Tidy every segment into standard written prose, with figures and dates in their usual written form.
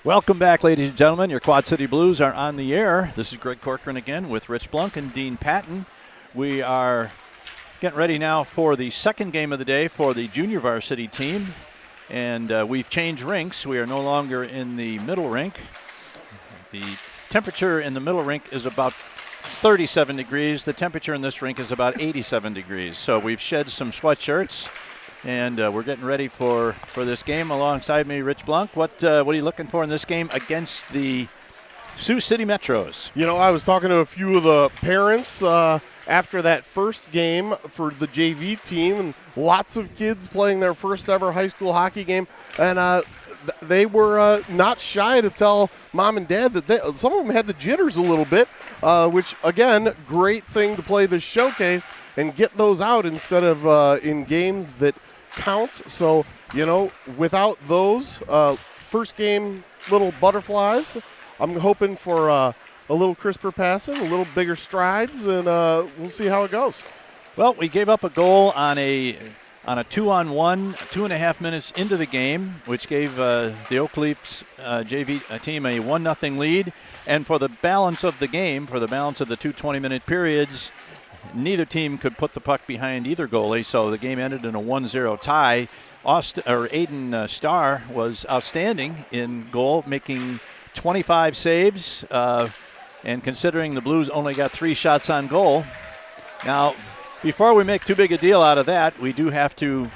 Welcome back, ladies and gentlemen. Your Quad City Blues are on the air. This is Greg Corcoran again with Rich Blunk and Dean Patton. We are getting ready now for the second game of the day for the junior varsity team. And we've changed rinks. We are no longer in the middle rink. The temperature in the middle rink is about 37 degrees. The temperature in this rink is about 87 degrees. So we've shed some sweatshirts. And we're getting ready for this game. Alongside me, Rich Blunk. What are you looking for in this game against the Sioux City Metros? You know, I was talking to a few of the parents after that first game for the JV team, and lots of kids playing their first ever high school hockey game. And they were not shy to tell mom and dad that some of them had the jitters a little bit, which, again, great thing to play the showcase and get those out instead of in games that count. So, you know, without those first game little butterflies, I'm hoping for a little crisper passing, a little bigger strides, and we'll see how it goes. Well, we gave up a goal on a 2-on-1, 2.5 minutes into the game, which gave the Oak Leafs JV team a 1-0 lead. And for the balance of the game, for the balance of the two 20-minute periods, neither team could put the puck behind either goalie, so the game ended in a 1-0 tie. Aiden Starr was outstanding in goal, making 25 saves, and considering the Blues only got 3 shots on goal. Now, before we make too big a deal out of that, we do have to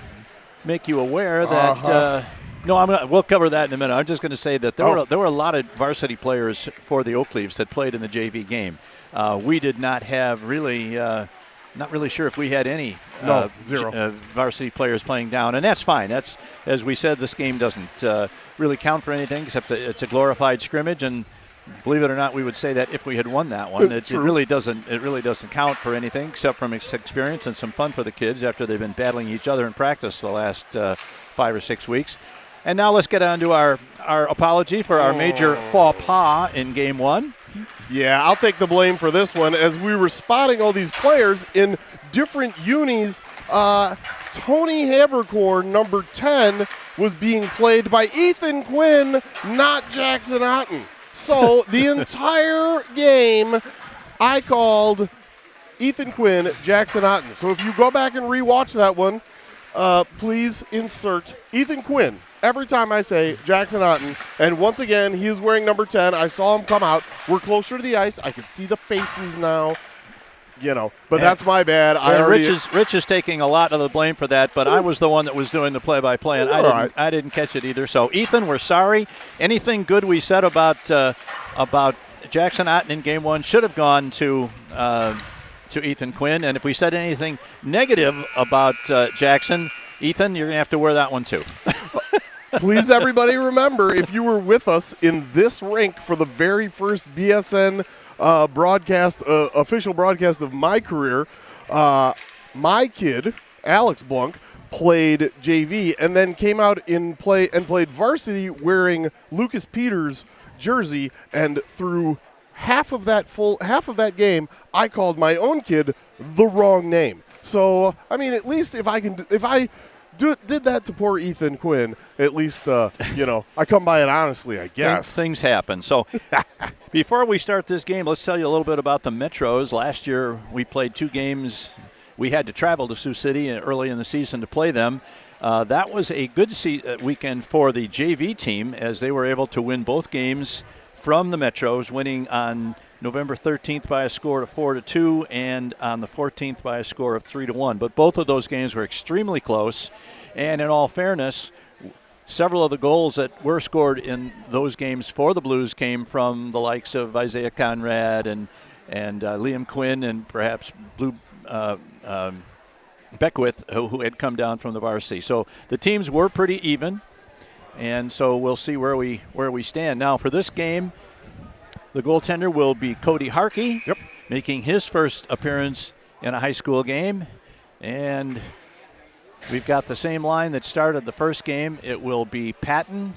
make you aware that we'll cover that in a minute. I'm just going to say that there were a lot of varsity players for the Oak Leafs that played in the JV game. We did not have really, not really sure if we had any zero varsity players playing down, and that's fine. That's, as we said, this game doesn't really count for anything except it's a glorified scrimmage, and believe it or not, we would say that if we had won that one. It really doesn't count for anything except from experience and some fun for the kids after they've been battling each other in practice the last 5 or 6 weeks. And now let's get on to our apology for our major faux pas in Game 1. Yeah, I'll take the blame for this one. As we were spotting all these players in different unis, Tony Habercorn, number 10, was being played by Ethan Quinn, not Jackson Otten. So the entire game, I called Ethan Quinn, Jackson Otten. So if you go back and rewatch that one, please insert Ethan Quinn every time I say Jackson Otten. And once again, he is wearing number 10. I saw him come out. We're closer to the ice. I can see the faces now. You know, but that's my bad. Rich is taking a lot of the blame for that, but I was the one that was doing the play-by-play, and I didn't catch it either. So, Ethan, we're sorry. Anything good we said about Jackson Otten in Game 1 should have gone to Ethan Quinn, and if we said anything negative about Jackson, Ethan, you're going to have to wear that one too. Please, everybody, remember, if you were with us in this rink for the very first BSN official broadcast of my career, my kid, Alex Blunk, played JV and then came out and played varsity wearing Lucas Peters' jersey, and through half of that game, I called my own kid the wrong name. So, I mean, at least if I did that to poor Ethan Quinn, at least, I come by it honestly, I guess. Things happen. So before we start this game, let's tell you a little bit about the Metros. Last year we played 2 games. We had to travel to Sioux City early in the season to play them. That was a good weekend for the JV team, as they were able to win both games from the Metros, winning on November 13th by a score of 4-2 and on the 14th by a score of 3-1. But both of those games were extremely close, and in all fairness, several of the goals that were scored in those games for the Blues came from the likes of Isaiah Conrad and Liam Quinn and perhaps Beckwith, who had come down from the Varsity. So the teams were pretty even, and so we'll see where we stand. Now for this game, the goaltender will be Cody Harkey, making his first appearance in a high school game. And we've got the same line that started the first game. It will be Patton,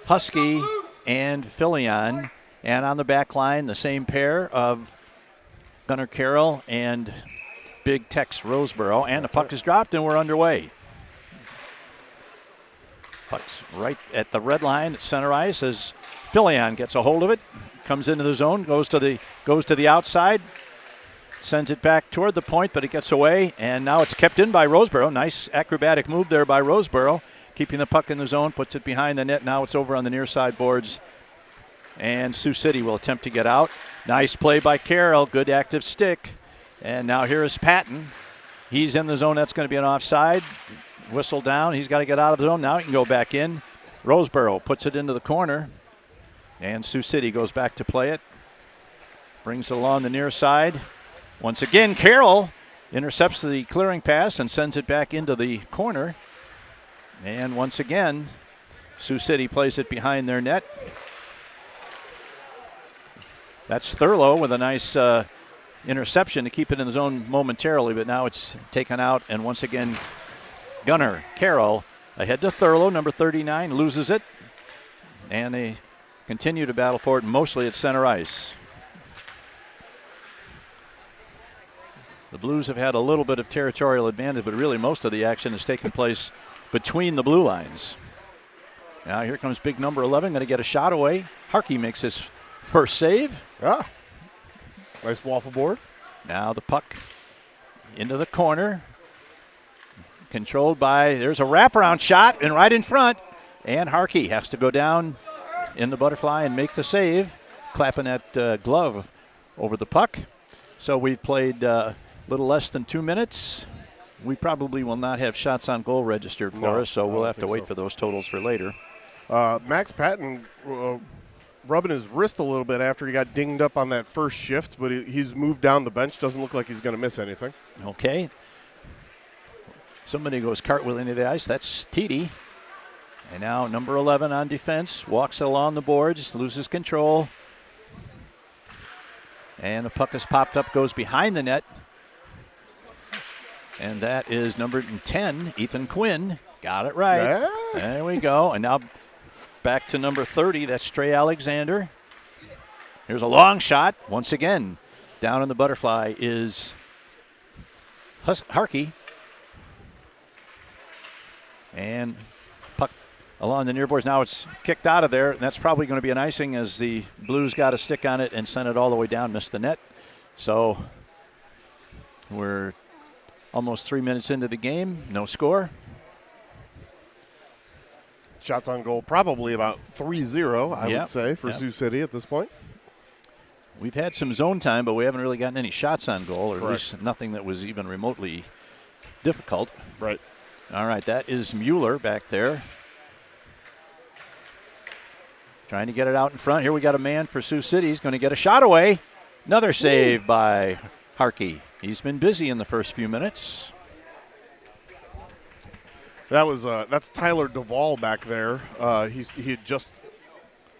Husky, and Filion. And on the back line, the same pair of Gunnar Carroll and Big Tex Roseboro. And the puck is dropped, and we're underway. Puck's right at the red line at center ice as Filion gets a hold of it, comes into the zone, goes to the outside, sends it back toward the point, but it gets away, and now it's kept in by Roseboro. Nice acrobatic move there by Roseboro, keeping the puck in the zone, puts it behind the net. Now it's over on the near side boards, and Sioux City will attempt to get out. Nice play by Carroll, good active stick, and now here is Patton. He's in the zone. That's going to be an offside. Whistle down. He's got to get out of the zone. Now he can go back in. Roseboro puts it into the corner, and Sioux City goes back to play it. Brings it along the near side. Once again, Carroll intercepts the clearing pass and sends it back into the corner. And once again, Sioux City plays it behind their net. That's Thurlow with a nice interception to keep it in the zone momentarily, but now it's taken out, and once again, Gunnar Carroll ahead to Thurlow, number 39, loses it, and they continue to battle for it, mostly at center ice. The Blues have had a little bit of territorial advantage, but really most of the action has taken place between the blue lines. Now here comes big number 11, going to get a shot away. Harkey makes his first save. Yeah. Nice waffle board. Now the puck into the corner. Controlled by, there's a wraparound shot, and right in front. And Harkey has to go down in the butterfly and make the save, clapping that glove over the puck. So we've played a little less than 2 minutes. We probably will not have shots on goal registered for us, so we'll have to wait for those totals for later. Max Patton rubbing his wrist a little bit after he got dinged up on that first shift, but he's moved down the bench. Doesn't look like he's going to miss anything. Okay. Somebody goes cartwheel into the ice. That's Teedy. And now number 11 on defense. Walks along the boards. Loses control. And the puck is popped up. Goes behind the net. And that is number 10, Ethan Quinn. Got it right. Yeah. There we go. And now back to number 30. That's Trey Alexander. Here's a long shot. Once again, down in the butterfly is Harkey. And puck along the near boards. Now it's kicked out of there, and that's probably going to be an icing as the Blues got a stick on it and sent it all the way down, missed the net. So we're almost 3 minutes into the game, no score. Shots on goal, probably about 3-0, I would say, for Sioux City at this point. We've had some zone time, but we haven't really gotten any shots on goal, or Correct. at least nothing that was even remotely difficult. Right. All right, that is Mueller back there. Trying to get it out in front. Here we got a man for Sioux City. He's going to get a shot away. Another save by Harkey. He's been busy in the first few minutes. That's Tyler Duvall back there. He had just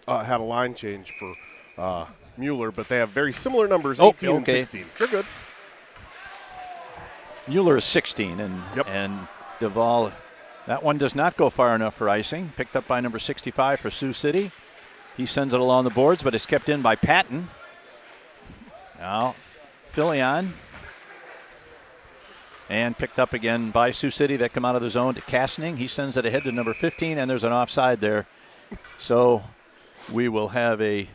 had a line change for Mueller, but they have very similar numbers, 18 and 16. You're good. Mueller is 16, and Duvall, that one does not go far enough for icing. Picked up by number 65 for Sioux City. He sends it along the boards, but it's kept in by Patton. Now, Filion. And picked up again by Sioux City. That come out of the zone to Kastning. He sends it ahead to number 15, and there's an offside there. So we will have a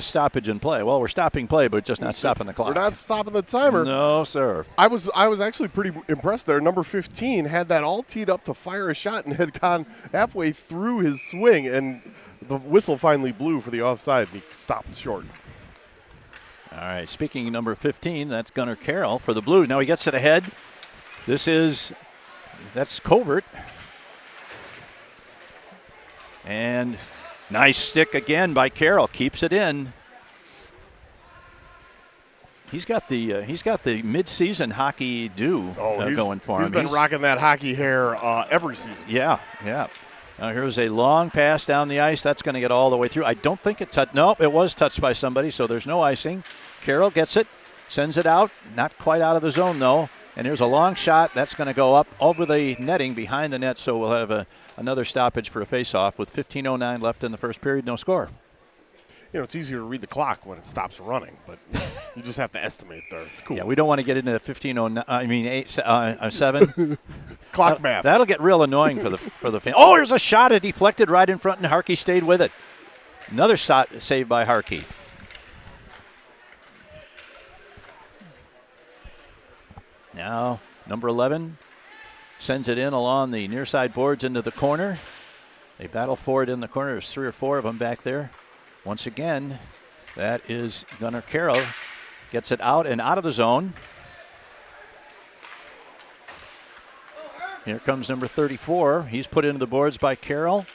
stoppage in play. Well, we're stopping play, but just not stopping the clock. We're not stopping the timer. No, sir. I was actually pretty impressed there. Number 15 had that all teed up to fire a shot and had gone halfway through his swing, and the whistle finally blew for the offside, and he stopped short. All right, speaking of number 15, that's Gunnar Carroll for the Blues. Now he gets it ahead. That's Covert. And nice stick again by Carroll. Keeps it in. He's got the mid-season hockey going for him. He's been rocking that hockey hair every season. Yeah. Now here's a long pass down the ice. That's going to get all the way through. I don't think it touched. Nope, it was touched by somebody, so there's no icing. Carroll gets it, sends it out. Not quite out of the zone, though. And here's a long shot. That's going to go up over the netting behind the net, so we'll have another stoppage for a face-off with 15:09 left in the first period. No score. it's easier to read the clock when it stops running, but you just have to estimate there. It's cool. Yeah, we don't want to get into the 7. Clock math. That'll get real annoying for the fan. Oh, here's a shot. It deflected right in front, and Harkey stayed with it. Another shot saved by Harkey. Now, number 11 sends it in along the near side boards into the corner. They battle for it in the corner. There's 3 or 4 of them back there. Once again, that is Gunnar Carroll. Gets it out and out of the zone. Here comes number 34. He's put into the boards by Carroll.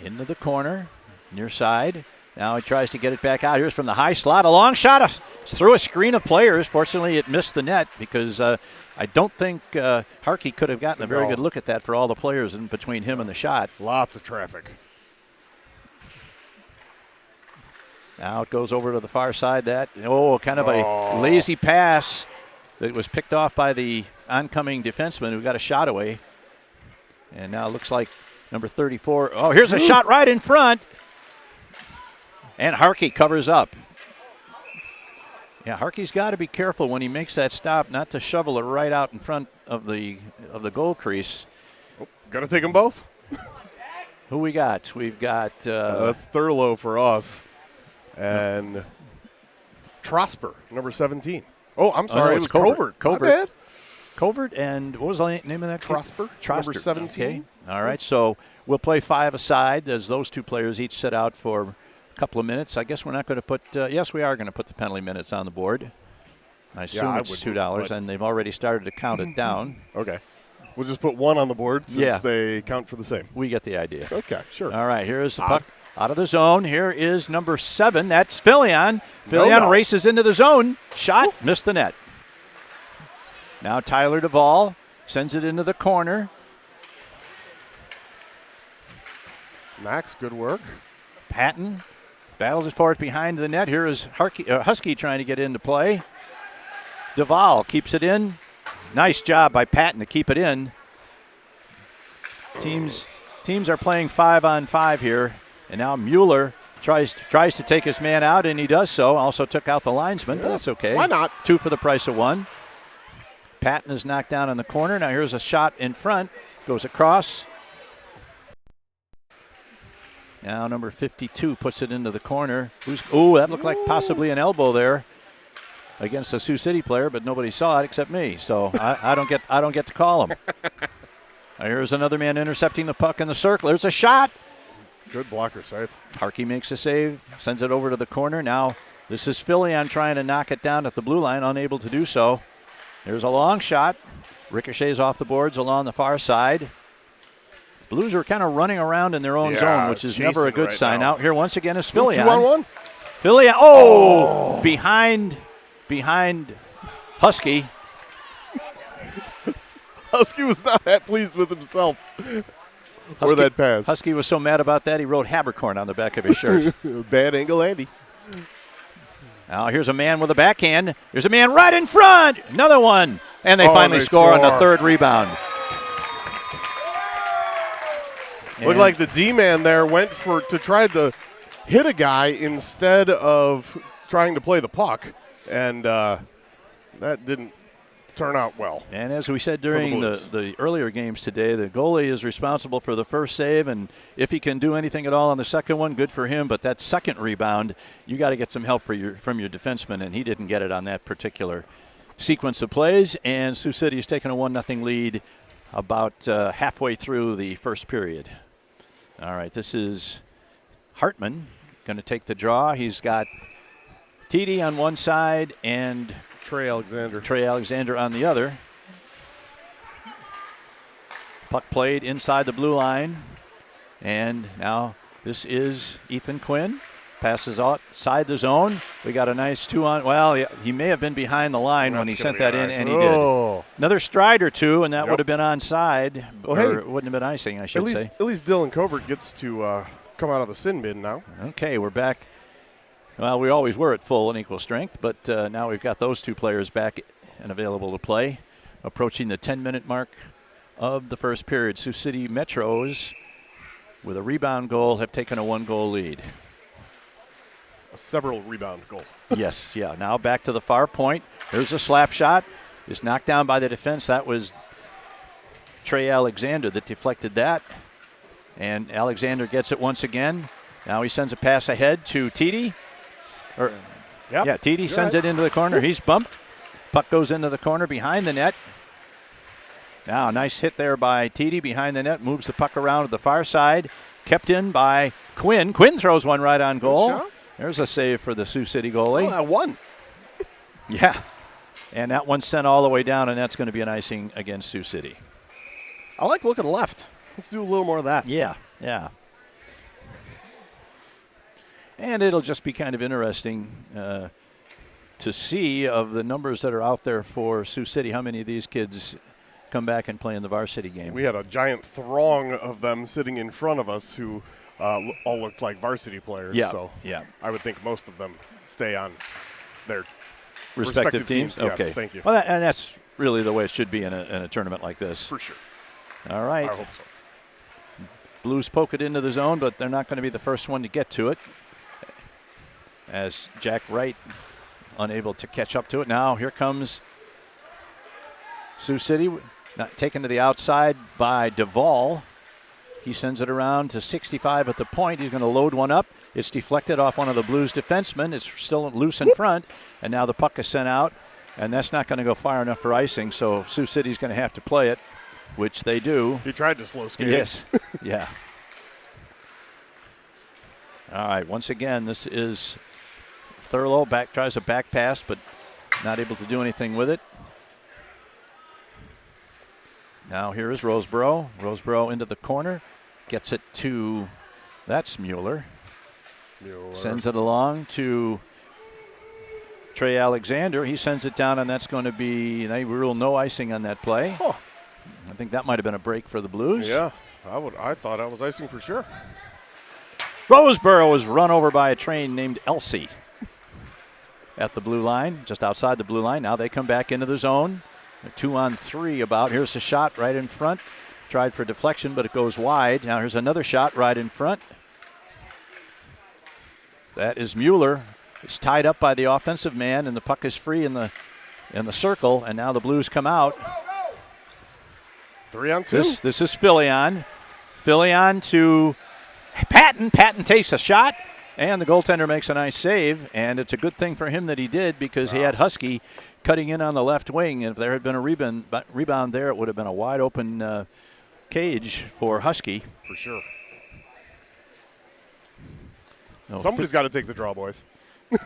Into the corner, near side. Now he tries to get it back out. Here's from the high slot. A long shot through a screen of players. Fortunately, it missed the net because I don't think Harkey could have gotten a very good look at that for all the players in between him and the shot. Lots of traffic. Now it goes over to the far side. Kind of a lazy pass that was picked off by the oncoming defenseman who got a shot away. And now it looks like number 34. Oh, here's a shot right in front. And Harkey covers up. Yeah, Harkey's got to be careful when he makes that stop not to shovel it right out in front of the goal crease. Got to take them both. Who we got? We've got that's Thurlow for us, and Trosper, number 17. Oh, I'm sorry, it was Covert. Covert. My bad. Covert, and what was the name of that? Trosper, number 17. Okay. All right, so we'll play 5 aside as those 2 players each sit out for couple of minutes. I guess we're not going to put yes, we are going to put the penalty minutes on the board. I assume it's $2, and they've already started to count it down. Okay. We'll just put 1 on the board since they count for the same. We get the idea. Okay, sure. All right, here is the puck out of the zone. Here is number 7. That's Filion. Filion races into the zone. Shot, missed the net. Now Tyler Duvall sends it into the corner. Max, good work. Patton battles it for it behind the net. Here is Husky trying to get into play. Duvall keeps it in. Nice job by Patton to keep it in. Teams are playing 5-on-5 here, and now Mueller tries to take his man out, and he does so. Also took out the linesman, but that's okay. Why not? 2 for the price of 1. Patton is knocked down in the corner. Now here's a shot in front. Goes across. Now number 52 puts it into the corner. That looked like possibly an elbow there against a Sioux City player, but nobody saw it except me. So I don't get to call him. Here's another man intercepting the puck in the circle. There's a shot. Good blocker save. Harkey makes a save, sends it over to the corner. Now this is Filion trying to knock it down at the blue line, unable to do so. There's a long shot. Ricochets off the boards along the far side. Blues are kind of running around in their own zone, which is never a good sign. Out here once again is Filion. 2-on-1. Filion. Behind Husky. Husky was not that pleased with himself. Or that pass. Husky was so mad about that he wrote Habercorn on the back of his shirt. Bad angle, Andy. Now here's a man with a backhand. There's a man right in front. Another one. And they finally score on the 3rd rebound. Looked like the D-man there went to try to hit a guy instead of trying to play the puck, and that didn't turn out well. And as we said during the earlier games today, the goalie is responsible for the first save, and if he can do anything at all on the second one, good for him. But that second rebound, you got to get some help from your defenseman, and he didn't get it on that particular sequence of plays. And Sioux City has taken a 1-0 lead about halfway through the first period. All right, this is Hartman going to take the draw. He's got TD on one side and Trey Alexander on the other. Puck played inside the blue line. And now this is Ethan Quinn. Passes outside the zone. We got a nice 2-on. Well, he may have been behind the line when he sent that in, and he did. Another stride or 2, and that would have been onside. Or it wouldn't have been icing, I should say. At least Dylan Covert gets to come out of the sin bin now. Okay, we're back. Well, we always were at full and equal strength, but now we've got those 2 players back and available to play. Approaching the 10-minute mark of the first period. Sioux City Metros, with a rebound goal, have taken a 1-goal lead. A several rebound goal. Yes, yeah. Now back to the far point. There's a slap shot. It's knocked down by the defense. That was Trey Alexander that deflected that. And Alexander gets it once again. Now he sends a pass ahead to Titi. Titi sends it into the corner. He's bumped. Puck goes into the corner behind the net. Now, nice hit there by Titi behind the net. Moves the puck around to the far side. Kept in by Quinn. Quinn throws one right on goal. There's a save for the Sioux City goalie. Oh, that one. Yeah. And that one's sent all the way down, and that's going to be an icing against Sioux City. I like looking left. Let's do a little more of that. Yeah. And it'll just be kind of interesting to see of the numbers that are out there for Sioux City, how many of these kids come back and play in the varsity game. We had a giant throng of them sitting in front of us who all looked like varsity players. Yeah, so yeah. I would think most of them stay on their respective teams. Okay, yes, thank you. Well, and that's really the way it should be in a tournament like this. For sure. All right. I hope so. Blues poke it into the zone, but they're not going to be the first one to get to it. As Jack Wright unable to catch up to it. Now here comes Sioux City, not taken to the outside by Duvall. He sends it around to 65 at the point. He's going to load one up. It's deflected off one of the Blues defensemen. It's still loose in front, and now the puck is sent out, and that's not going to go far enough for icing, so Sioux City's going to have to play it, which they do. He tried to slow skate. Yes, yeah. All right, once again, this is Thurlow. Tries a back pass, but not able to do anything with it. Now here is Roseboro. Roseboro into the corner. Gets it to, that's Mueller. Sends it along to Trey Alexander. He sends it down, and that's going to be, they rule no icing on that play. Huh. I think that might have been a break for the Blues. Yeah, I thought that was icing for sure. Roseboro was run over by a train named Elsie at the blue line, just outside the blue line. Now they come back into the zone. A 2-on-3 about. Here's a shot right in front. Tried for deflection, but it goes wide. Now here's another shot right in front. That is Mueller. It's tied up by the offensive man, and the puck is free in the circle, and now the Blues come out. 3-on-2. This is Filion. Filion to Patton. Patton takes a shot, and the goaltender makes a nice save, and it's a good thing for him that he did because he had Husky cutting in on the left wing, and if there had been a rebound there, it would have been a wide-open cage for Husky. For sure. No, somebody's got to take the draw, boys.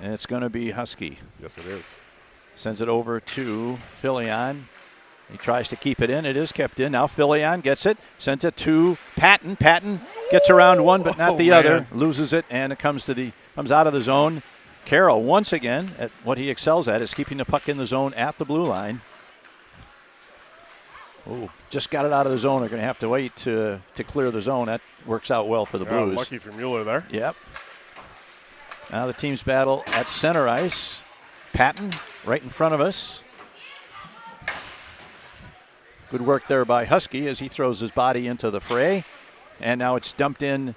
And it's going to be Husky. Yes, it is. Sends it over to Filion. He tries to keep it in. It is kept in. Now Filion gets it. Sends it to Patton. Patton gets around one, but not the other. Loses it, and it comes out of the zone. Carroll, once again, at what he excels at is keeping the puck in the zone at the blue line. Oh, just got it out of the zone. They're going to have to wait to clear the zone. That works out well for the Blues. Lucky for Mueller there. Yep. Now the teams battle at center ice. Patton right in front of us. Good work there by Husky as he throws his body into the fray. And now it's dumped in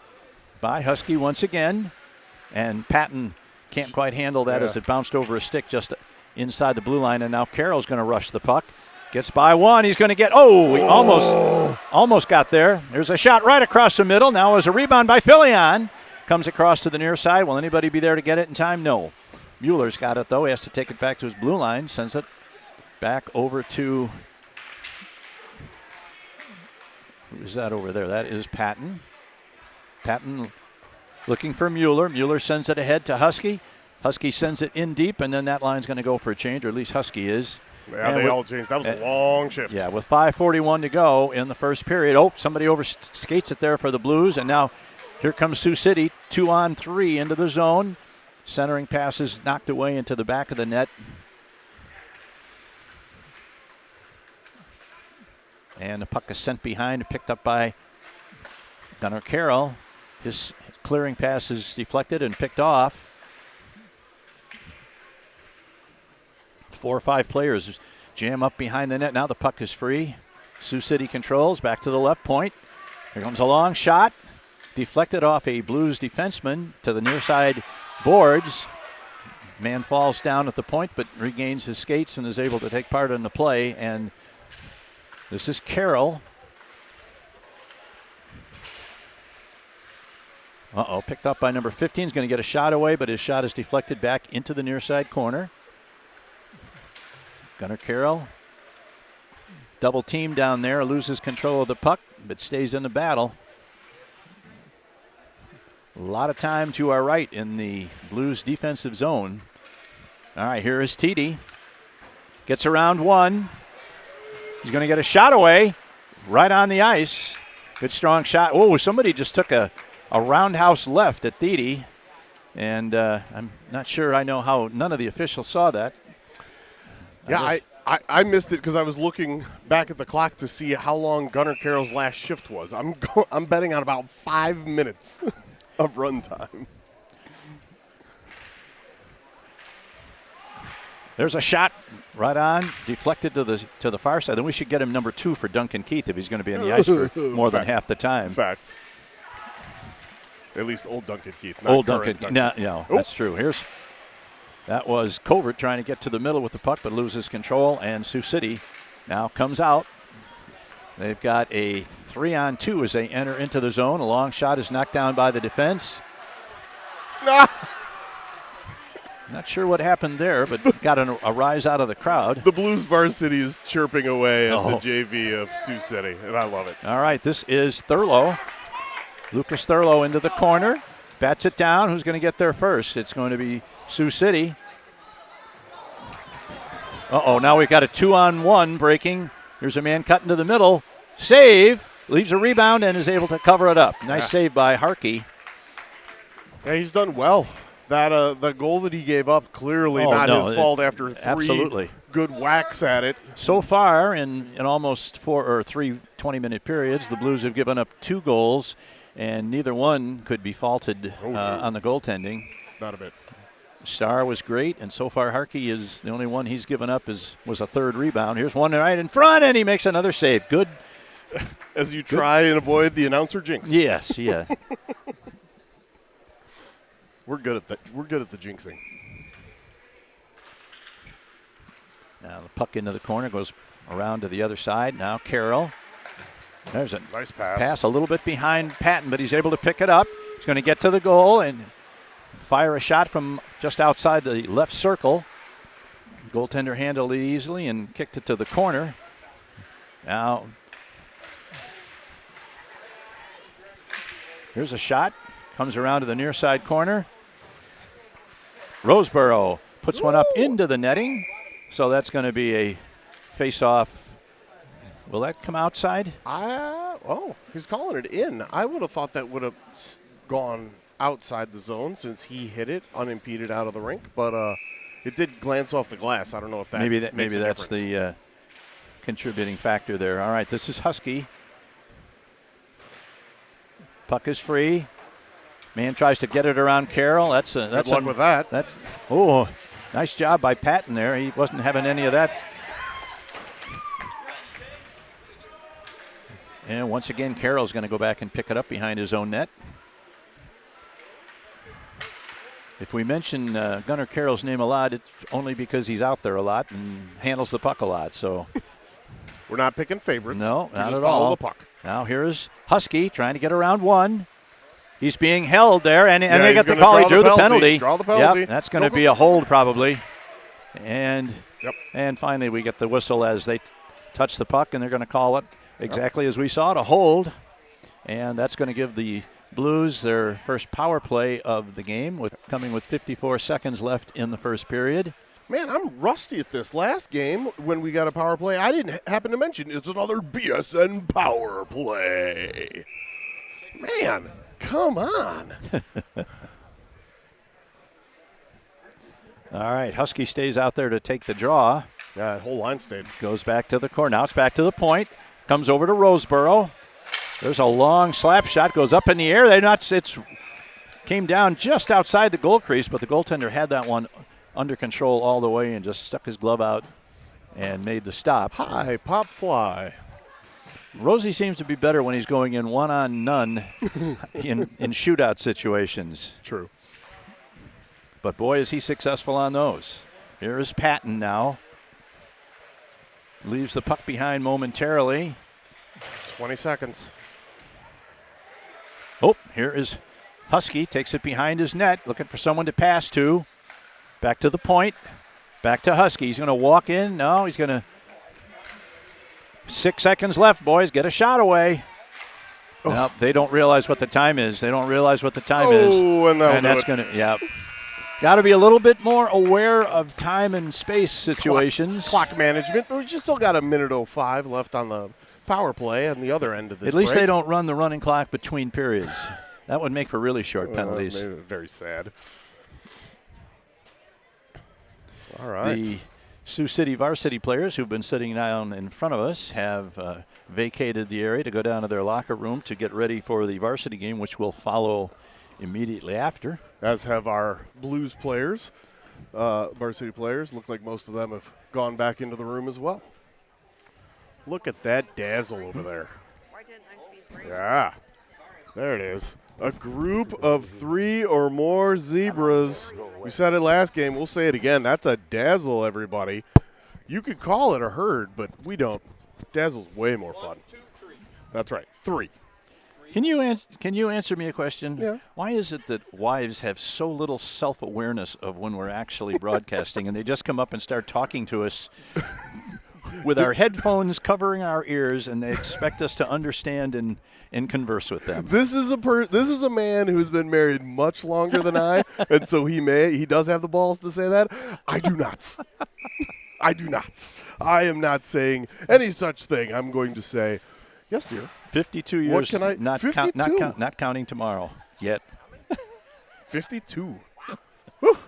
by Husky once again. And Patton can't quite handle that as it bounced over a stick just inside the blue line. And now Carroll's going to rush the puck. Gets by one. He's going to get, he almost got there. There's a shot right across the middle. Now there's a rebound by Filion. Comes across to the near side. Will anybody be there to get it in time? No. Mueller's got it, though. He has to take it back to his blue line. Sends it back over to, who is that over there? That is Patton. Patton looking for Mueller. Mueller sends it ahead to Husky. Husky sends it in deep, and then that line's going to go for a change, or at least Husky is. Yeah, they all changed. That was a long shift. Yeah, with 5:41 to go in the first period. Somebody overskates it there for the Blues, and now here comes Sioux City, 2-on-3 into the zone. Centering passes knocked away into the back of the net. And the puck is sent behind and picked up by Gunnar Carroll. His clearing pass is deflected and picked off. 4 or 5 players jam up behind the net. Now the puck is free. Sioux City controls back to the left point. Here comes a long shot. Deflected off a Blues defenseman to the near side boards. Man falls down at the point but regains his skates and is able to take part in the play. And this is Carroll. Picked up by number 15. He's going to get a shot away, but his shot is deflected back into the near side corner. Gunnar Carroll, double team down there, loses control of the puck, but stays in the battle. A lot of time to our right in the Blues defensive zone. All right, here is TD. Gets around one. He's going to get a shot away right on the ice. Good strong shot. Oh, somebody just took a roundhouse left at Thede, and I'm not sure I know how none of the officials saw that. Yeah, I missed it because I was looking back at the clock to see how long Gunnar Carroll's last shift was. I'm betting on about 5 minutes of run time. There's a shot right on, deflected to the far side. Then we should get him number 2 for Duncan Keith if he's going to be on the ice for more than half the time. Facts. At least old Duncan Keith. Not old Duncan Keith. No, that's true. That was Covert trying to get to the middle with the puck but loses control, and Sioux City now comes out. They've got a 3-on-2 as they enter into the zone. A long shot is knocked down by the defense. Not sure what happened there, but got a rise out of the crowd. The Blues varsity is chirping away at the JV of Sioux City, and I love it. All right, this is Thurlow. Lucas Thurlow into the corner. Bats it down. Who's going to get there first? It's going to be Sioux City. Now we've got a 2-on-1 breaking. Here's a man cut into the middle. Save. Leaves a rebound and is able to cover it up. Nice save by Harkey. Yeah, he's done well. That the goal that he gave up, clearly not his fault after 3 good whacks at it. So far in almost 3 20-minute periods, the Blues have given up 2 goals, and neither one could be faulted on the goaltending. Not a bit. Starr was great, and so far Harkey is the only one he's given up was a 3rd rebound. Here's one right in front, and he makes another save. Good. As you try and avoid the announcer jinx. Yes, yeah. We're good at that. We're good at the jinxing. Now the puck into the corner goes around to the other side. Now Carroll. There's a nice pass. Pass a little bit behind Patton, but he's able to pick it up. He's going to get to the goal and fire a shot from just outside the left circle. Goaltender handled it easily and kicked it to the corner. Now here's a shot. Comes around to the near side corner. Roseboro puts one up into the netting. So that's going to be a face-off. Will that come outside? He's calling it in. I would have thought that would have gone outside the zone since he hit it unimpeded out of the rink. But it did glance off the glass. I don't know if that maybe difference. that's the contributing factor there. All right, this is Husky. Puck is free. Man tries to get it around Carroll. Good luck with that. Nice job by Patton there. He wasn't having any of that. And once again, Carroll's going to go back and pick it up behind his own net. If we mention Gunnar Carroll's name a lot, it's only because he's out there a lot and handles the puck a lot. So we're not picking favorites. No, not just at all. Follow the puck. Now here's Husky trying to get around one. He's being held there, and they got the call. He drew the penalty. Draw the penalty. Yep, that's going to be a hold probably. And finally we get the whistle as they touch the puck, and they're going to call it exactly as we saw it, a hold. And that's going to give the Blues their first power play of the game, coming with 54 seconds left in the first period. Man, I'm rusty at this. Last game, when we got a power play, I didn't happen to mention it's another BSN power play. Man, come on. All right, Husky stays out there to take the draw. Yeah, the whole line stayed. Goes back to the corner. Now it's back to the point. Comes over to Roseboro. There's a long slap shot. Goes up in the air. It came down just outside the goal crease, but the goaltender had that one under control all the way and just stuck his glove out and made the stop. High pop fly. Rosie seems to be better when he's going in one-on-none in shootout situations. True. But boy, is he successful on those. Here is Patton now. Leaves the puck behind momentarily. 20 seconds. Oh, here is Husky. Takes it behind his net, looking for someone to pass to. Back to the point. Back to Husky. He's going to walk in. No, he's going to. 6 seconds left, boys. Get a shot away. Oh. Nope, they don't realize what the time is. They don't realize what the time is. Oh, and that's going to, yeah. Got to be a little bit more aware of time and space situations. Clock management, but we just still got a minute 05 left on the power play on the other end of this. At least they don't run the running clock between periods. That would make for really short penalties. Very sad. All right. The Sioux City varsity players who've been sitting down in front of us have vacated the area to go down to their locker room to get ready for the varsity game, which will follow immediately after. As have our Blues players, varsity players. Look like most of them have gone back into the room as well. Look at that dazzle over there. Why didn't I see three? Yeah, there it is. A group of 3 or more zebras. We said it last game. We'll say it again. That's a dazzle, everybody. You could call it a herd, but we don't. Dazzle's way more fun. 1, 2, 3. That's right. 3. Can you answer me a question? Yeah. Why is it that wives have so little self-awareness of when we're actually broadcasting, and they just come up and start talking to us with our headphones covering our ears, and they expect us to understand and converse with them? This is a man who's been married much longer than I, and so he does have the balls to say that. I do not. I do not. I am not saying any such thing. I'm going to say, yes, dear. 52 years. What can I? Not 52. Not counting tomorrow yet. 52.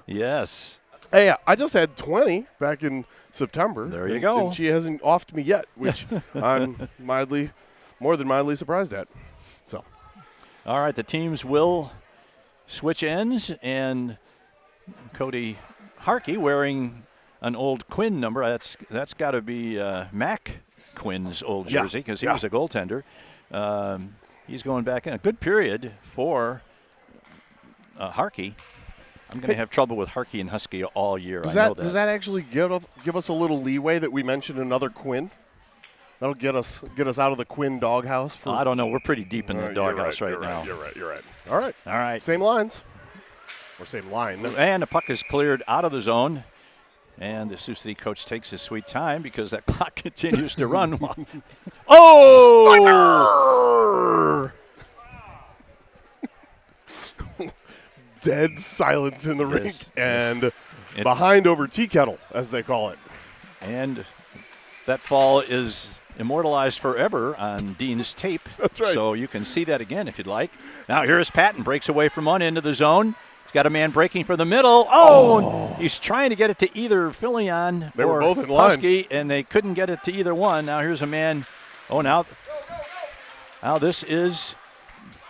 Yes. Hey, I just had 20 back in September. There you go. And she hasn't offed me yet, which I'm more than mildly surprised at. So, all right, the teams will switch ends, and Cody Harkey wearing an old Quinn number. That's got to be Mac Quinn's old jersey because he was a goaltender. He's going back in a good period for Harkey. I'm going to have trouble with Harkey and Husky all year. Does I know that. Does that actually give us a little leeway that we mentioned another Quinn? That'll get us out of the Quinn doghouse. I don't know. We're pretty deep in the doghouse right now. You're right. All right. All right. Same lines. Or same line. And the puck is cleared out of the zone. And the Sioux City coach takes his sweet time because that clock continues to run. Oh! Dead silence in the rink. And behind over tea kettle, as they call it. And that fall is immortalized forever on Dean's tape. That's right. So you can see that again if you'd like. Now here's Patton. Breaks away from one end of the zone. He's got a man breaking for the middle. Oh! He's trying to get it to either Filion or both in line. Husky, and they couldn't get it to either one. Now here's a man. Oh, now this is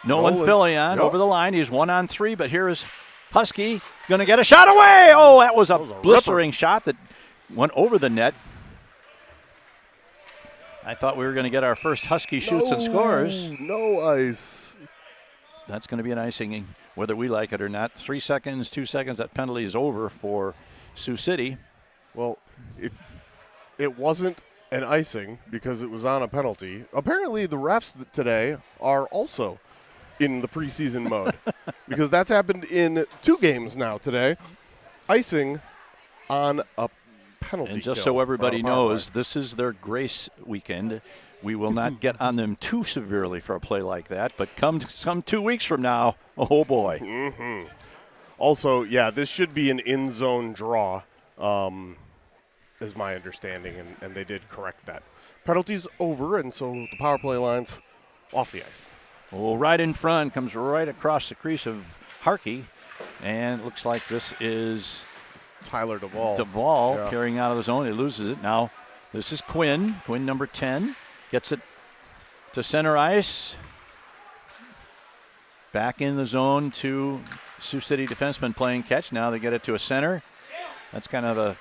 Nolan Filion over the line. He's 1-on-3, but here is Husky going to get a shot away. Oh, that was a blistering shot that went over the net. I thought we were going to get our first Husky shoots and scores. No ice. That's going to be an icing, whether we like it or not. 3 seconds, 2 seconds, that penalty is over for Sioux City. Well, it wasn't an icing because it was on a penalty. Apparently, the refs today are also in the preseason mode because that's happened in 2 games now today. Icing on a penalty. And just so everybody knows, this is their grace weekend. We will not get on them too severely for a play like that, but come 2 weeks from now, oh boy. Mm-hmm. Also, this should be an in-zone draw, is my understanding, and they did correct that. Penalty's over, and so the power play line's off the ice. Well, right in front, comes right across the crease of Harkey, and it looks like this is Tyler Duvall. Carrying out of the zone. He loses it. Now, this is Quinn number 10. Gets it to center ice. Back in the zone to Sioux City defenseman playing catch. Now they get it to a center. That's kind of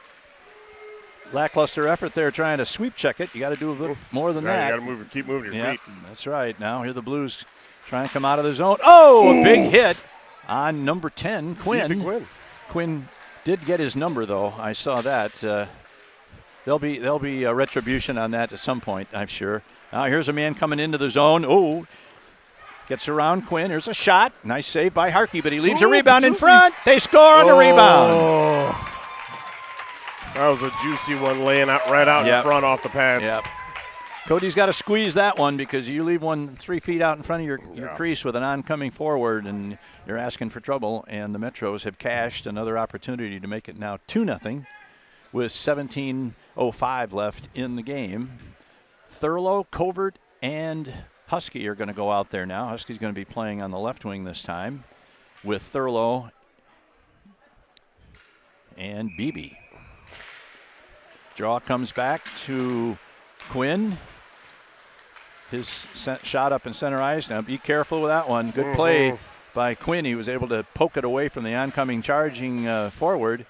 lackluster effort there trying to sweep check it. You got to do a little more than that. You got to keep moving your feet. That's right. Now here the Blues trying to come out of the zone. Oh, a big hit on number 10, Quinn. Quinn did get his number, though. I saw that. There'll be a retribution on that at some point, I'm sure. Now here's a man coming into the zone. Oh, gets around Quinn. Here's a shot. Nice save by Harkey, but he leaves a rebound in front. They score on the rebound. That was a juicy one laying out right out in front off the pads. Yep. Cody's got to squeeze that one because you leave one 3 feet out in front of your crease with an oncoming forward, and you're asking for trouble. And the Metros have cashed another opportunity to make it now 2-0 with 17:05 left in the game. Thurlow, Covert, and Husky are going to go out there now. Husky's going to be playing on the left wing this time with Thurlow and Beebe. Draw comes back to Quinn. His shot up in center ice. Now be careful with that one. Good play by Quinn. He was able to poke it away from the oncoming charging forward.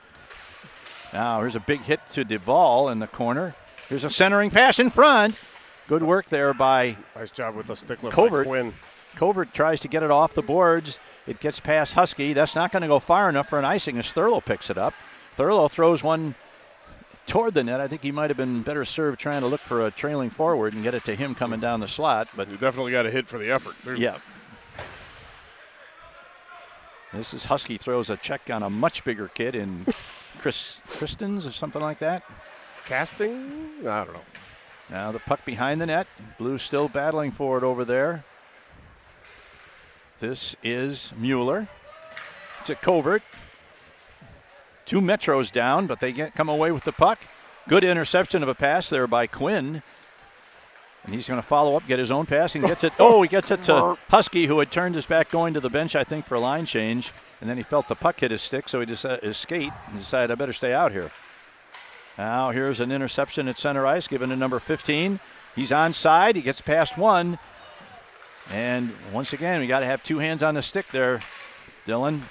Now here's a big hit to Duvall in the corner. Here's a centering pass in front. Good work there by nice job with the stick lift Covert. by Quinn. Covert tries to get it off the boards. It gets past Husky. That's not going to go far enough for an icing as Thurlow picks it up. Thurlow throws one toward the net. I think he might have been better served trying to look for a trailing forward and get it to him coming down the slot. But you definitely got a hit for the effort, too. Yeah. This is Husky throws a check on a much bigger kid in Christens or something like that. Casting? I don't know. Now the puck behind the net. Blues still battling for it over there. This is Mueller. To Covert. 2 Metros down, but they come away with the puck. Good interception of a pass there by Quinn. And he's going to follow up, get his own pass, and gets it. Oh, he gets it to Husky, who had turned his back going to the bench, I think, for a line change. And then he felt the puck hit his stick, so he his skate, and decided, I better stay out here. Now here's an interception at center ice, given to number 15. He's onside. He gets past one. And once again, we got to have 2 hands on the stick there. Dylan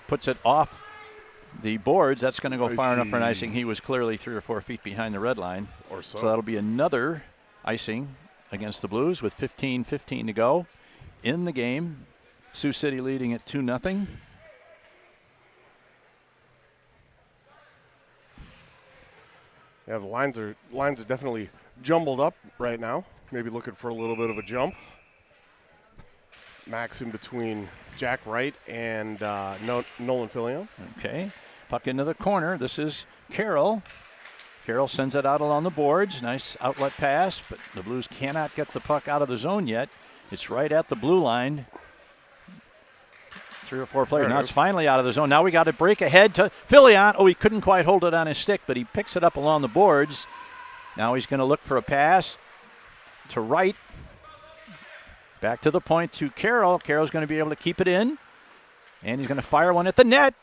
puts it off the boards. That's going to go far enough for an icing. He was clearly 3 or 4 feet behind the red line. Or so. So that'll be another icing against the Blues with 15:15 to go in the game. Sioux City leading at 2-0. Yeah, the lines are definitely jumbled up right now. Maybe looking for a little bit of a jump. Max in between Jack Wright and Nolan Filion. Okay. Puck into the corner. This is Carroll. Carroll sends it out along the boards. Nice outlet pass, but the Blues cannot get the puck out of the zone yet. It's right at the blue line. 3 or 4 players. Now it's finally out of the zone. Now we got to break ahead to Filion. Oh, he couldn't quite hold it on his stick, but he picks it up along the boards. Now he's going to look for a pass to Wright. Back to the point to Carroll. Carroll's going to be able to keep it in. And he's going to fire one at the net.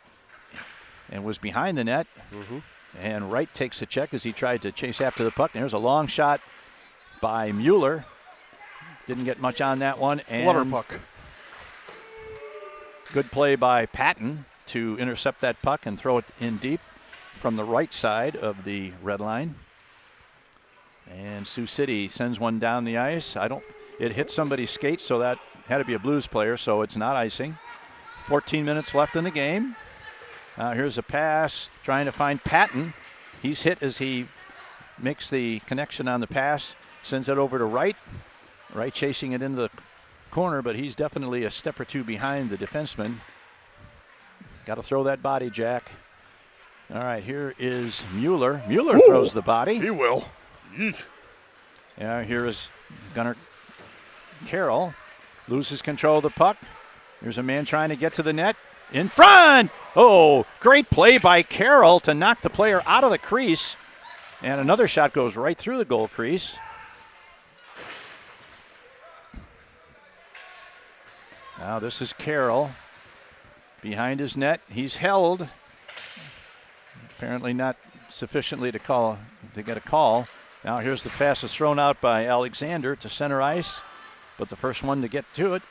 And was behind the net. And Wright takes a check as he tried to chase after the puck. There's a long shot by Mueller. Didn't get much on that one. And flutter puck. Good play by Patton to intercept that puck and throw it in deep from the right side of the red line. And Sioux City sends one down the ice. It hit somebody's skate, so that had to be a Blues player, so it's not icing. 14 minutes left in the game. Here's a pass trying to find Patton. He's hit as he makes the connection on the pass, sends it over to Wright. Wright chasing it into the corner, but he's definitely a step or 2 behind the defenseman. Got to throw that body, Jack. All right, here is Mueller. Mueller throws the body. He will. Yeesh. Yeah, here is Gunnar Carroll. Loses control of the puck. Here's a man trying to get to the net. In front! Oh, great play by Carroll to knock the player out of the crease. And another shot goes right through the goal crease. Now this is Carroll behind his net. He's held. Apparently not sufficiently to get a call. Now here's the pass that's thrown out by Alexander to center ice. But the first one to get to it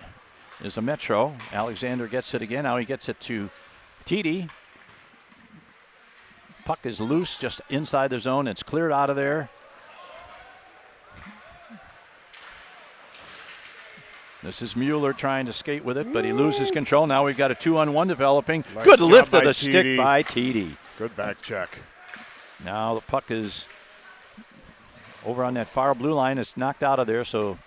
is a Metro. Alexander gets it again. Now he gets it to Titi. puck is loose just inside the zone. It's cleared out of there. This is Mueller trying to skate with it, but he loses control. Now we've got a 2-on-1 developing. Nice Good lift job of the by stick TD. by TD. Good back check. Now the puck is over on that far blue line. It's knocked out of there, so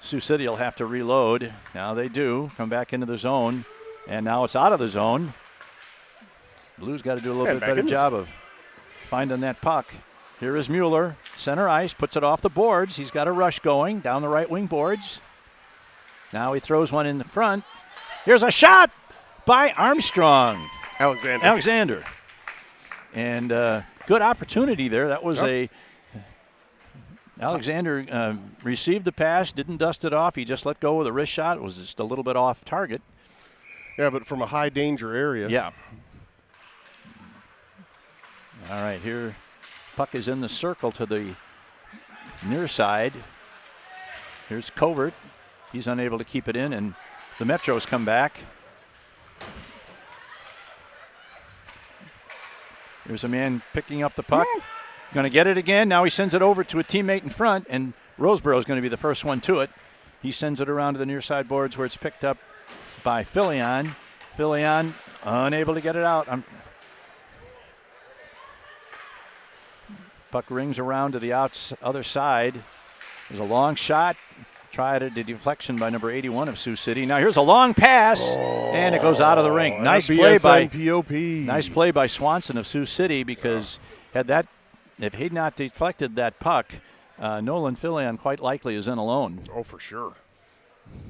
Sioux City will have to reload. Now they do. Come back into the zone, and now it's out of the zone. Blues got to do a little bit better job of finding that puck. Here is Mueller, center ice, puts it off the boards. He's got a rush going down the right wing boards. Now he throws one in the front. Here's a shot by Armstrong. Alexander. And good opportunity there. That was Alexander received the pass, didn't dust it off. He just let go with a wrist shot. It was just a little bit off target. Yeah, but from a high danger area. Yeah. All right, here puck is in the circle to the near side. Here's Covert. He's unable to keep it in, and the Metros come back. There's a man picking up the puck. Going to get it again. Now he sends it over to a teammate in front, and Roseboro is going to be the first one to it. He sends it around to the near side boards where it's picked up by Filion. Filion unable to get it out. Puck rings around to the other side. There's a long shot. Tried a deflection by number 81 of Sioux City. Now here's a long pass, and it goes out of the rink. Nice play by Swanson of Sioux City, because if he'd not deflected that puck, Nolan Filion quite likely is in alone. Oh, for sure.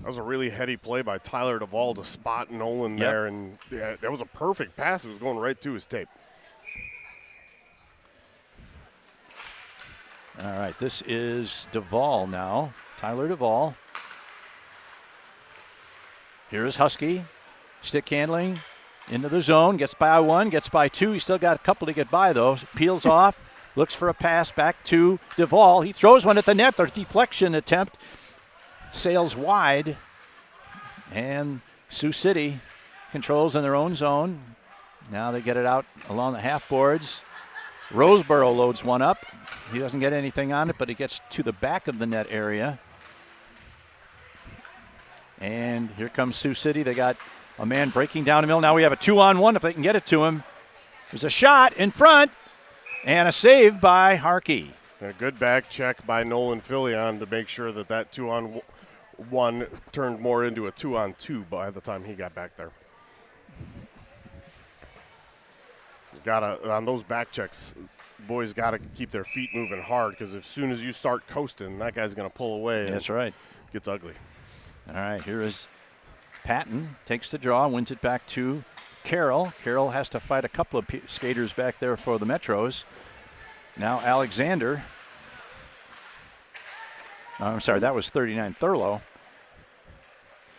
That was a really heady play by Tyler Duvall to spot Nolan there, and that was a perfect pass. It was going right to his tape. All right, this is Duvall now. Tyler Duvall. Here is Husky. Stick handling into the zone. Gets by one, gets by two. He's still got a couple to get by, though. Peels off. Looks for a pass back to Duvall. He throws one at the net. The deflection attempt sails wide. And Sioux City controls in their own zone. Now they get it out along the half boards. Roseboro loads one up. He doesn't get anything on it, but it gets to the back of the net area. And here comes Sioux City. They got a man breaking down the middle. Now we have a 2-on-1 if they can get it to him. There's a shot in front and a save by Harkey. A good back check by Nolan Filion to make sure that 2-on-1 turned more into a 2-on-2 by the time he got back there. On those back checks, boys got to keep their feet moving hard, because as soon as you start coasting, that guy's going to pull away. That's right. It gets ugly. All right, here is Patton. Takes the draw, wins it back to Carroll. Carroll has to fight a couple of skaters back there for the Metros. Now Alexander. I'm sorry, that was 39 Thurlow.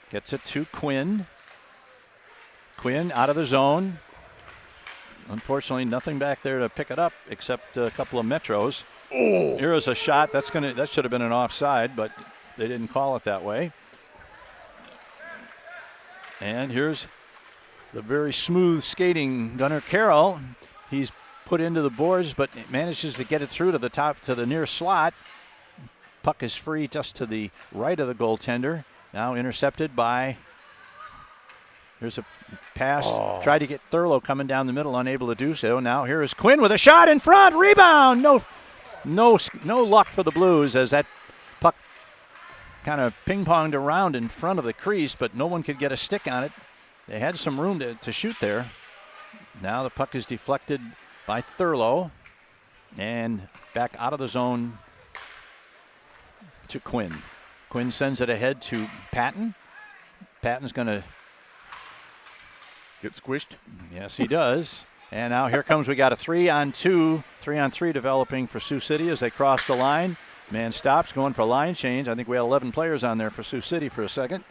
Gets it to Quinn. Quinn out of the zone. Unfortunately, nothing back there to pick it up except a couple of Metros. Oh. Here is a shot. That should have been an offside, but they didn't call it that way. And here's the very smooth skating Gunnar Carroll. He's put into the boards, but manages to get it through to the top, to the near slot. Puck is free just to the right of the goaltender. Now intercepted by. Here's a pass. Tried to get Thurlow coming down the middle, unable to do so. Now here is Quinn with a shot in front. Rebound. No luck for the Blues, as that puck kind of ping-ponged around in front of the crease, but no one could get a stick on it. They had some room to shoot there. Now the puck is deflected by Thurlow, and back out of the zone to Quinn. Quinn sends it ahead to Patton. Patton's going to get squished. Yes, he does. And now here comes, we got a 3-on-2, 3-on-3 developing for Sioux City as they cross the line. Man stops, going for a line change. I think we had 11 players on there for Sioux City for a second.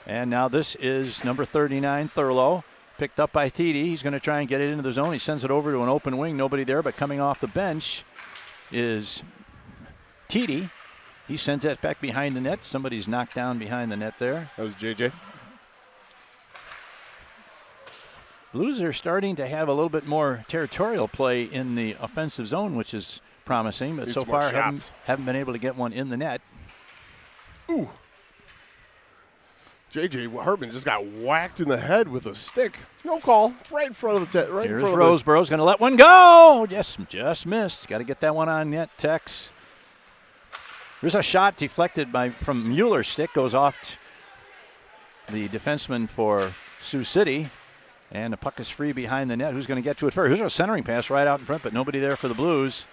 And now this is number 39, Thurlow, picked up by Thiede. He's going to try and get it into the zone. He sends it over to an open wing. Nobody there, but coming off the bench is Thiede. He sends that back behind the net. Somebody's knocked down behind the net there. That was JJ. Blues are starting to have a little bit more territorial play in the offensive zone, which is promising, but so far haven't been able to get one in the net. Ooh. J.J. Hartman just got whacked in the head with a stick. No call. It's right in front of the net. Right Here's in front Roseborough's going to let one go. Yes, just missed. Got to get that one on net, Tex. There's a shot deflected from Mueller's stick. Goes off the defenseman for Sioux City. And the puck is free behind the net. Who's going to get to it first? Here's a centering pass right out in front, but nobody there for the Blues.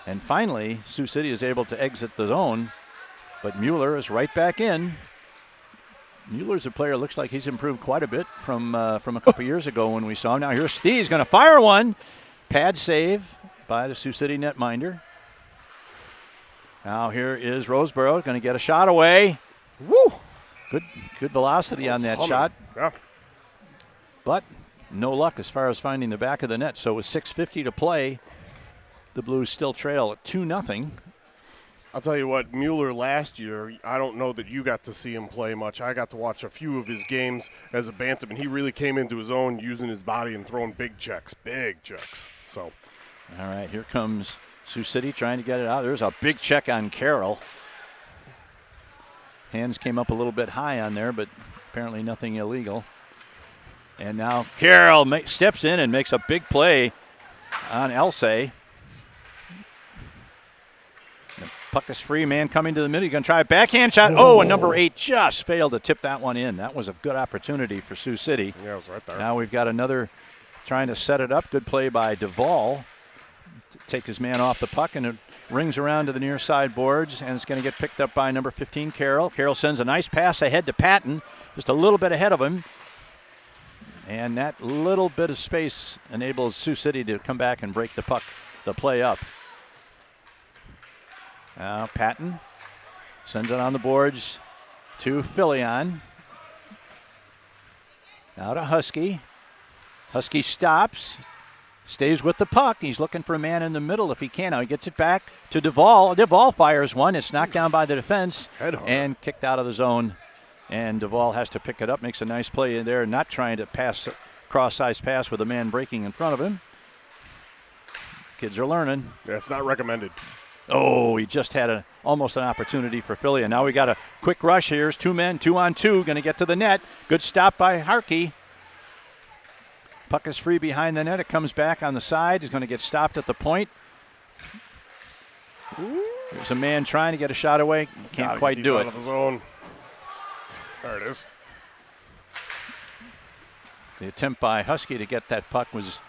And finally, Sioux City is able to exit the zone. But Mueller is right back in. Mueller's a player, looks like he's improved quite a bit from a couple years ago when we saw him. Now here's Steve's going to fire one. Pad save by the Sioux City netminder. Now here is Roseborough going to get a shot away. Woo! Good velocity on that shot. Yeah. But no luck as far as finding the back of the net. So with 6:50 to play, the Blues still trail at 2-0. I'll tell you what, Mueller last year, I don't know that you got to see him play much. I got to watch a few of his games as a bantam, and he really came into his own using his body and throwing big checks. So, all right, here comes Sioux City trying to get it out. There's a big check on Carroll. Hands came up a little bit high on there, but apparently nothing illegal. And now Carroll steps in and makes a big play on Elsay. Puck is free, man coming to the middle. He's going to try a backhand shot. Oh, and number 8 just failed to tip that one in. That was a good opportunity for Sioux City. Yeah, it was right there. Now we've got another trying to set it up. Good play by Duvall to take his man off the puck, and it rings around to the near side boards, and it's going to get picked up by number 15, Carroll. Carroll sends a nice pass ahead to Patton, just a little bit ahead of him. And that little bit of space enables Sioux City to come back and break the play up. Now Patton sends it on the boards to Filion. Now to Husky. Husky stops, stays with the puck. He's looking for a man in the middle if he can. Now he gets it back to Duvall. Duvall fires one. It's knocked down by the defense and kicked out of the zone. And Duvall has to pick it up, makes a nice play in there, not trying to pass cross-size pass with a man breaking in front of him. Kids are learning. That's not recommended. Oh, he just had almost an opportunity for Philly. And now we got a quick rush here. Here's 2 men, 2-on-2, going to get to the net. Good stop by Harkey. Puck is free behind the net. It comes back on the side. He's going to get stopped at the point. There's a man trying to get a shot away. Can't quite do it. Out of the zone. There it is. The attempt by Husky to get that puck was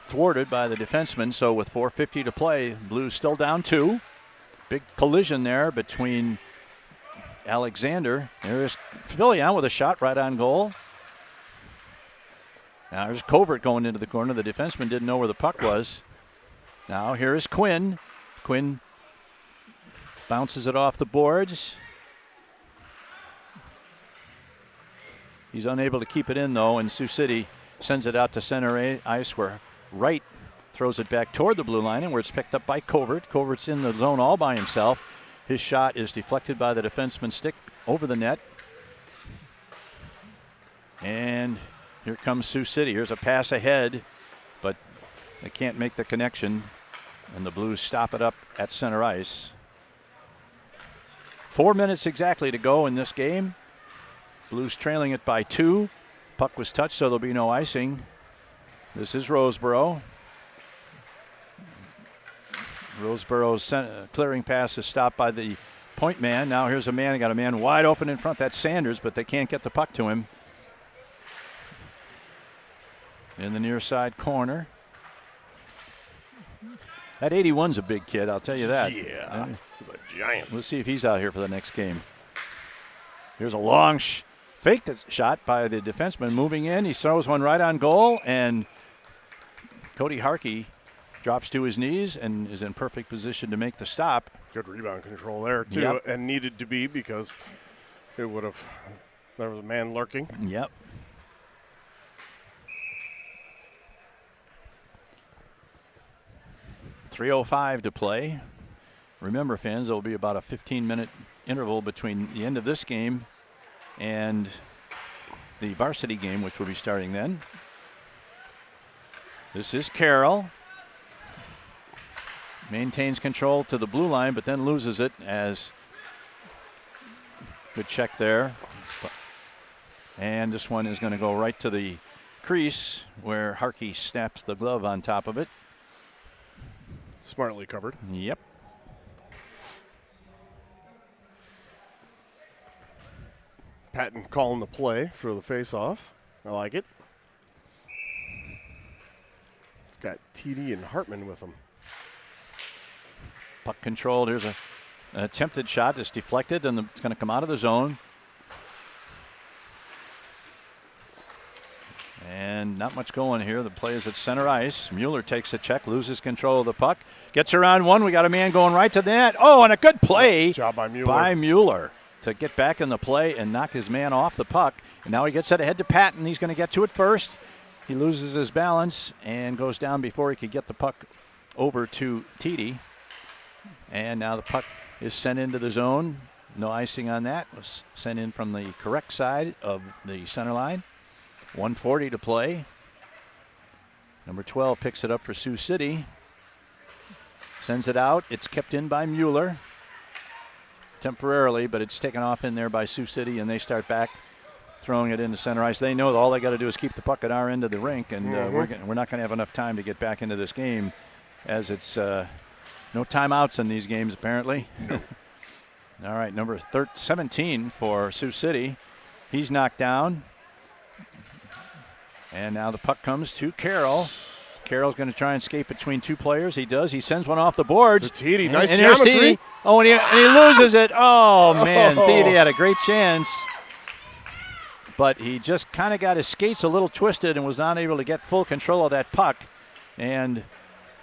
thwarted by the defenseman. So with 4:50 to play, Blues still down 2. Big collision there between Alexander. There's Filion with a shot right on goal. Now there's Covert going into the corner. The defenseman didn't know where the puck was. Now here is Quinn. Quinn bounces it off the boards. He's unable to keep it in, though, and Sioux City sends it out to center ice where Wright throws it back toward the blue line, and where it's picked up by Covert. Covert's in the zone all by himself. His shot is deflected by the defenseman's stick over the net. And here comes Sioux City. Here's a pass ahead, but they can't make the connection, and the Blues stop it up at center ice. 4 minutes exactly to go in this game. Blues trailing it by 2. Puck was touched, so there'll be no icing. This is Roseborough. Roseborough's clearing pass is stopped by the point man. Now here's a man. Got a man wide open in front. That's Sanders, but they can't get the puck to him. In the near side corner. That 81's a big kid, I'll tell you that. Yeah, he's a giant. We'll see if he's out here for the next game. Here's a long faked shot by the defenseman moving in. He throws one right on goal, and Cody Harkey drops to his knees and is in perfect position to make the stop. Good rebound control there, too, yep. And needed to be because it would have – there was a man lurking. Yep. .305 to play. Remember, fans, there will be about a 15-minute interval between the end of this game and the varsity game, which will be starting then. This is Carroll. Maintains control to the blue line, but then loses it as good check there. And this one is going to go right to the crease where Harkey snaps the glove on top of it. Smartly covered. Yep. Patton calling the play for the face-off. I like it. It's got TD and Hartman with him. Puck controlled. Here's an attempted shot. It's deflected, and it's going to come out of the zone. And not much going here. The play is at center ice. Mueller takes a check, loses control of the puck. Gets around one. We got a man going right to the net. Oh, and a good play Good job by Mueller to get back in the play and knock his man off the puck. And now he gets it ahead to Patton. He's going to get to it first. He loses his balance and goes down before he could get the puck over to Tiede. And now the puck is sent into the zone. No icing on that. Was sent in from the correct side of the center line. 1:40 to play. Number 12 picks it up for Sioux City. Sends it out. It's kept in by Mueller temporarily, but it's taken off in there by Sioux City, and they start back throwing it into center ice. They know that all they got to do is keep the puck at our end of the rink, and we're not going to have enough time to get back into this game, as it's no timeouts in these games apparently. All right, number 17 for Sioux City. He's knocked down. And now the puck comes to Carroll. Carroll's going to try and skate between two players. He does. He sends one off the boards. Tiede, nice and geometry. Tiede. Oh, and he loses it. Oh, man. Tiede had a great chance. But he just kind of got his skates a little twisted and was not able to get full control of that puck. And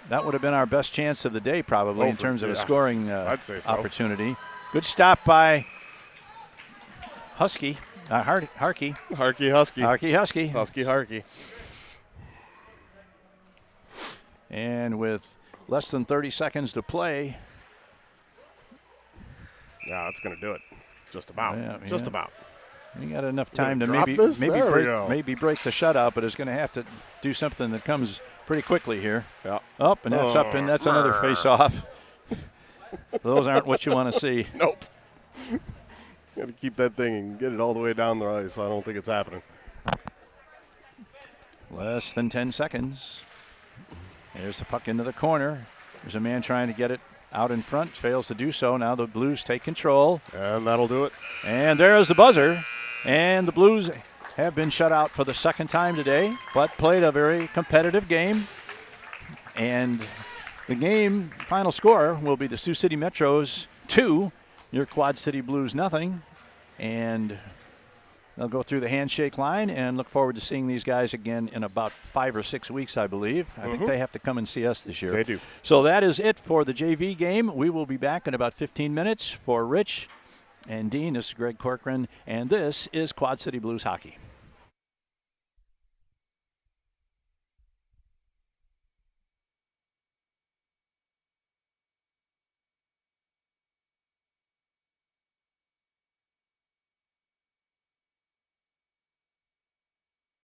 that would have been our best chance of the day probably in terms of a scoring I'd say so. opportunity. Good stop by Husky. Harkey. Harkey Husky. Harkey Husky. Husky Harkey. And with less than 30 seconds to play. Yeah, that's going to do it. Just about. Yeah. About. We got enough time to maybe break the shutout, but it's going to have to do something that comes pretty quickly here. Yeah. Up, and that's up, and that's another face-off. Those aren't what you want to see. Nope. Got to keep that thing and get it all the way down the ice. I don't think it's happening. Less than 10 seconds. There's the puck into the corner. There's a man trying to get it out in front. Fails to do so. Now the Blues take control. And that'll do it. And there's the buzzer. And the Blues have been shut out for the second time today, but played a very competitive game. And the game final score will be the Sioux City Metros 2, your Quad City Blues nothing. And they'll go through the handshake line and look forward to seeing these guys again in about 5 or 6 weeks, I believe. I think they have to come and see us this year. They do. So that is it for the JV game. We will be back in about 15 minutes. For Rich and Dean, this is Greg Corcoran, and this is Quad City Blues Hockey.